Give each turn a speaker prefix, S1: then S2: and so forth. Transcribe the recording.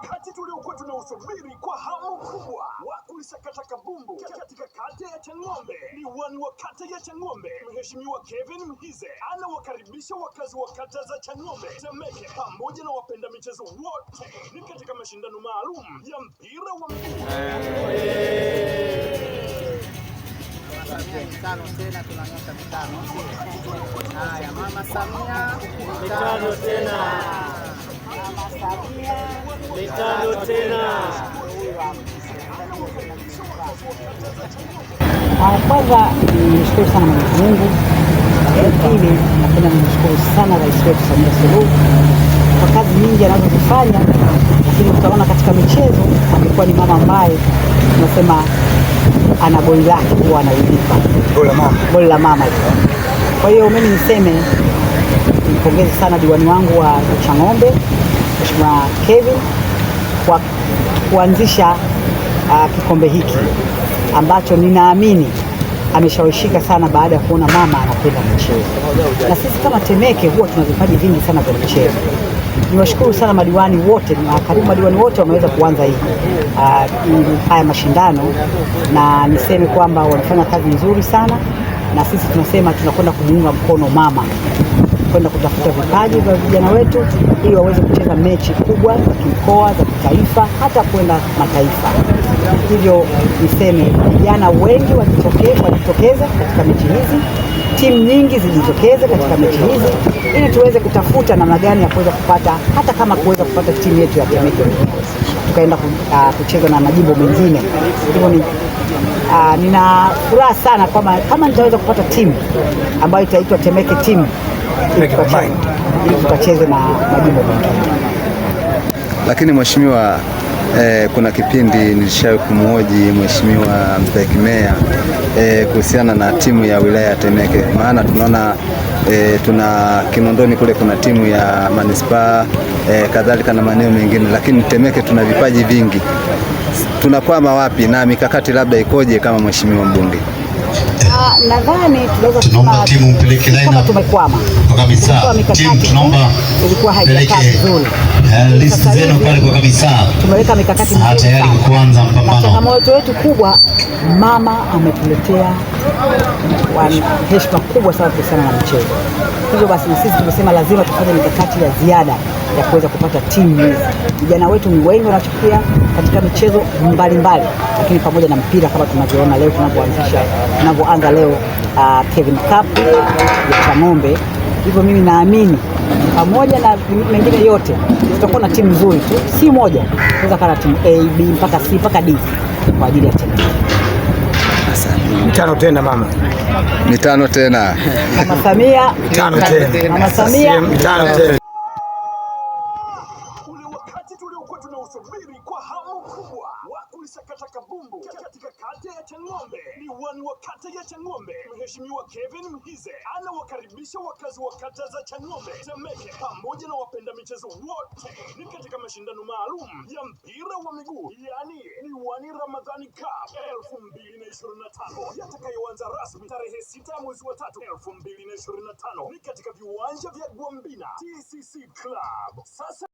S1: wakati tuliokuwa tunausubiri kwa hamu kubwa wa kulisakata kabumbu katika kata ya Chang'ombe. Diwani wa kata ya Chang'ombe, Mheshimiwa Kevin Mhize, anawakaribisha wakazi wa kata za Chang'ombe, Temeke pamoja na wapenda michezo wote ni katika mashindano maalum ya mpira wa miguu.
S2: Mitano tena, tunanyosha mitano. Haya, Mama Samia
S3: mitano tena.
S2: Mama Samia
S3: mitano tena.
S2: Kwanza nishukuru sana Mwenyezi Mungu. Pili, napenda nimshukuru sana Rais wetu Samia Suluhu kwa kazi nyingi anazozifanya, lakini utaona katika michezo amekuwa ni mama ambaye tunasema ana goli lake huwa analipa. Goli la mama. Kwa hiyo mimi niseme nimpongeze sana diwani wangu wa Chang'ombe, Mheshimiwa Kevin, kwa kuanzisha kikombe hiki ambacho ninaamini ameshawishika sana baada ya kuona mama anapenda michezo. Na sisi kama Temeke huwa tuna vipaji vingi sana vya michezo. Niwashukuru sana madiwani wote, na karibu madiwani wote wameweza kuanza haya mashindano, na niseme kwamba wanafanya kazi nzuri sana, na sisi tunasema tunakwenda kumuunga mkono mama, kwenda kutafuta vipaji vya vijana wetu ili waweze kucheza mechi kubwa za kimkoa, za kitaifa, hata kwenda mataifa. Hivyo niseme vijana wengi wajitokeze katika mechi hizi, timu nyingi zijitokeze katika mechi hizi ili tuweze kutafuta namna gani ya kuweza kupata, hata kama kuweza kupata timu yetu ya Temeke tukaenda kucheza na majimbo mengine. Hivyo nina furaha sana kama nitaweza kupata timu ambayo itaitwa Temeke team ili tukacheze na majimbo mengine.
S4: Lakini mheshimiwa, kuna kipindi nilishawahi kumhoji Mheshimiwa Mstahiki Meya kuhusiana na timu ya wilaya ya Temeke, maana tunaona tuna Kinondoni kule kuna timu ya manispaa kadhalika na maeneo mengine, lakini Temeke tuna vipaji vingi. Tunakwama wapi na mikakati labda ikoje kama mheshimiwa mbunge?
S2: Nadhani tunaweza kusema
S5: timu mpeleke line
S2: tumekwama
S5: kabisa. Timu tunaomba
S2: ilikuwa haijakaa vizuri.
S5: List zenu pale kwa kabisa.
S2: Tumeweka mikakati mizuri
S5: tayari kuanza mpambano.
S2: Changamoto yetu kubwa, mama ametuletea heshima kubwa sana kuhusiana na michezo. Hivyo basi na sisi tumesema lazima tufanye mikakati ya ziada ya kuweza kupata timu hizi. Vijana wetu ni wengi wanachukia katika michezo mbalimbali, lakini pamoja na mpira kama tunavyoona leo tunavyoanza leo Kevin Cup ya Chang'ombe. Hivyo mimi naamini pamoja na mengine yote tutakuwa na timu nzuri tu, si moja, tunaweza kana timu A, B mpaka C mpaka D kwa ajili ya timu.
S3: Mitano tena mama.
S4: Mitano tena.
S2: Mama Samia
S3: mitano tena.
S2: Mama Samia
S3: mitano tena.
S1: Ule wakati tuliokuwa tunausubiri kwa hamu kubwa wa kulisakata kabumbu katika kata ya Chang'ombe. Diwani wa kata ya Chang'ombe, Mheshimiwa Kevin Mhize, anawakaribisha wakazi wa kata za Chang'ombe, Temeke pamoja na wapenda michezo wote ni katika mashindano maalum ya mpira wa miguu, yani Diwani Ramadhani Cup 2025 yatakayoanza rasmi tarehe 6 ya mwezi wa 3 2025 ni katika viwanja vya Gwambina TCC Club. Sasa